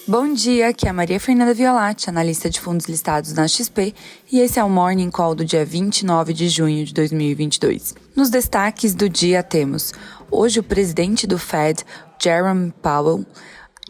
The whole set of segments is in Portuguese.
Bom dia, aqui é a Maria Fernanda Violatti, analista de fundos listados na XP, e esse é o Morning Call do dia 29 de junho de 2022. Nos destaques do dia temos: hoje o presidente do Fed, Jerome Powell,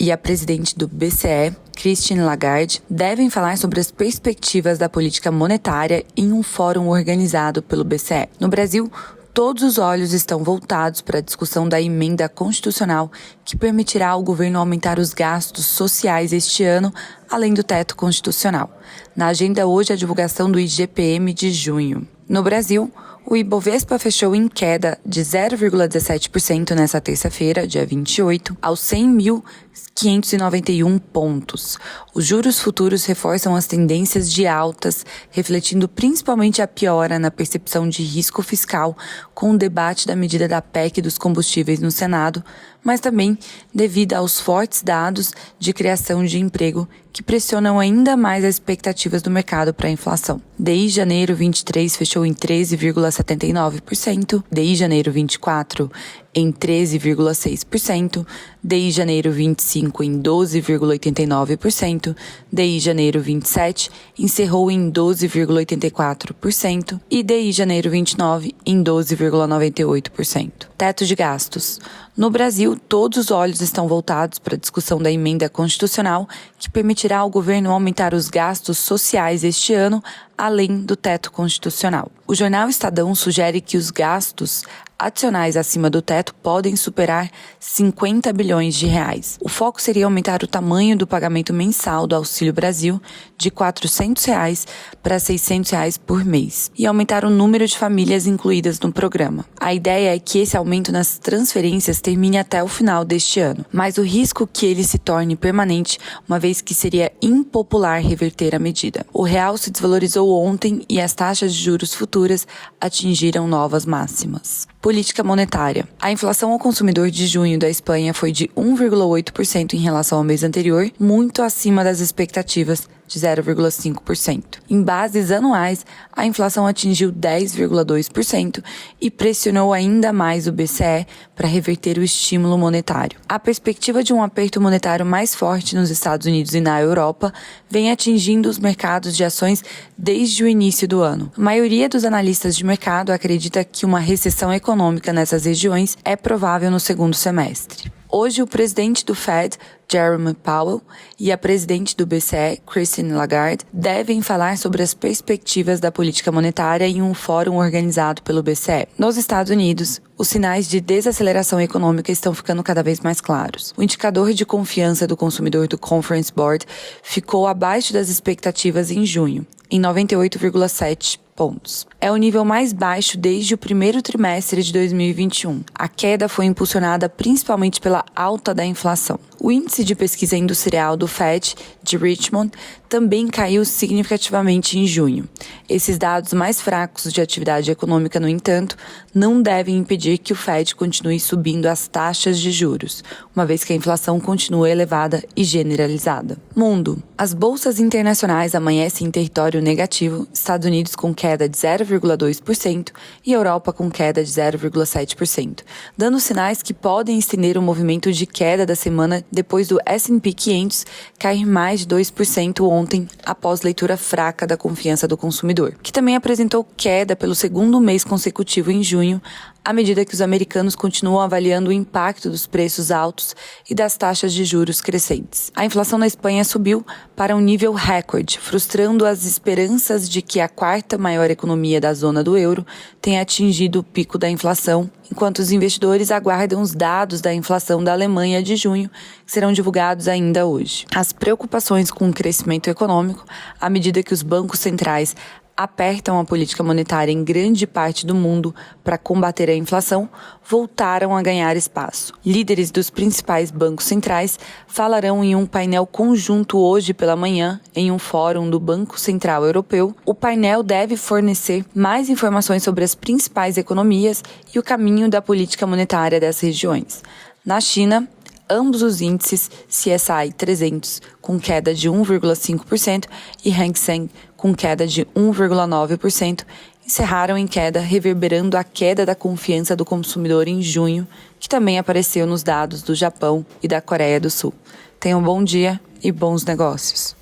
e a presidente do BCE, Christine Lagarde, devem falar sobre as perspectivas da política monetária em um fórum organizado pelo BCE. No Brasil, todos os olhos estão voltados para a discussão da emenda constitucional que permitirá ao governo aumentar os gastos sociais este ano, além do teto constitucional. Na agenda hoje, a divulgação do IGPM de junho. No Brasil, o Ibovespa fechou em queda de 0,17% nesta terça-feira, dia 28, aos 100.591 pontos. Os juros futuros reforçam as tendências de altas, refletindo principalmente a piora na percepção de risco fiscal com o debate da medida da PEC dos combustíveis no Senado, mas também devido aos fortes dados de criação de emprego que pressionam ainda mais as expectativas do mercado para a inflação. DI janeiro 23 fechou em 13,79%, DI janeiro 24 em 13,6%, DI janeiro 25 em 12,89%, DI janeiro 27 encerrou em 12,84% e DI janeiro 29 em 12,98%. Teto de gastos. No Brasil, todos os olhos estão voltados para a discussão da emenda constitucional que permitirá ao governo aumentar os gastos sociais este ano, além do teto constitucional. O jornal Estadão sugere que os gastos adicionais acima do teto podem superar 50 bilhões de reais. O foco seria aumentar o tamanho do pagamento mensal do Auxílio Brasil de R$ 400 para R$ 600 por mês e aumentar o número de famílias incluídas no programa. A ideia é que esse aumento nas transferências termine até o final deste ano, mas o risco que ele se torne permanente, uma vez que seria impopular reverter a medida. O real se desvalorizou ontem e as taxas de juros futuras atingiram novas máximas. Política monetária. A inflação ao consumidor de junho da Espanha foi de 1,8% em relação ao mês anterior, muito acima das expectativas de 0,5%. Em bases anuais, a inflação atingiu 10,2% e pressionou ainda mais o BCE para reverter o estímulo monetário. A perspectiva de um aperto monetário mais forte nos Estados Unidos e na Europa vem atingindo os mercados de ações desde o início do ano. A maioria dos analistas de mercado acredita que uma recessão econômica nessas regiões é provável no segundo semestre. Hoje, o presidente do Fed, Jerome Powell, e a presidente do BCE, Christine Lagarde, devem falar sobre as perspectivas da política monetária em um fórum organizado pelo BCE. Nos Estados Unidos, os sinais de desaceleração econômica estão ficando cada vez mais claros. O indicador de confiança do consumidor do Conference Board ficou abaixo das expectativas em junho, em 98,7 pontos. É o nível mais baixo desde o primeiro trimestre de 2021. A queda foi impulsionada principalmente pela alta da inflação. O índice de pesquisa industrial do Fed de Richmond também caiu significativamente em junho. Esses dados mais fracos de atividade econômica, no entanto, não devem impedir que o Fed continue subindo as taxas de juros, uma vez que a inflação continua elevada e generalizada. Mundo. As bolsas internacionais amanhecem em território negativo, Estados Unidos com queda de 0,2% e Europa com queda de 0,7%, dando sinais que podem estender o movimento de queda da semana depois do S&P 500 cair mais de 2% ontem, após leitura fraca da confiança do consumidor, que também apresentou queda pelo segundo mês consecutivo em junho, à medida que os americanos continuam avaliando o impacto dos preços altos e das taxas de juros crescentes. A inflação na Espanha subiu para um nível recorde, frustrando as esperanças de que a quarta maior economia da zona do euro tenha atingido o pico da inflação, enquanto os investidores aguardam os dados da inflação da Alemanha de junho, que serão divulgados ainda hoje. As preocupações com o crescimento econômico, à medida que os bancos centrais apertam a política monetária em grande parte do mundo para combater a inflação, voltaram a ganhar espaço. Líderes dos principais bancos centrais falarão em um painel conjunto hoje pela manhã, em um fórum do Banco Central Europeu. O painel deve fornecer mais informações sobre as principais economias e o caminho da política monetária das regiões. Na China, ambos os índices CSI 300 com queda de 1,5% e Hang Seng com queda de 1,9%, encerraram em queda, reverberando a queda da confiança do consumidor em junho, que também apareceu nos dados do Japão e da Coreia do Sul. Tenham um bom dia e bons negócios.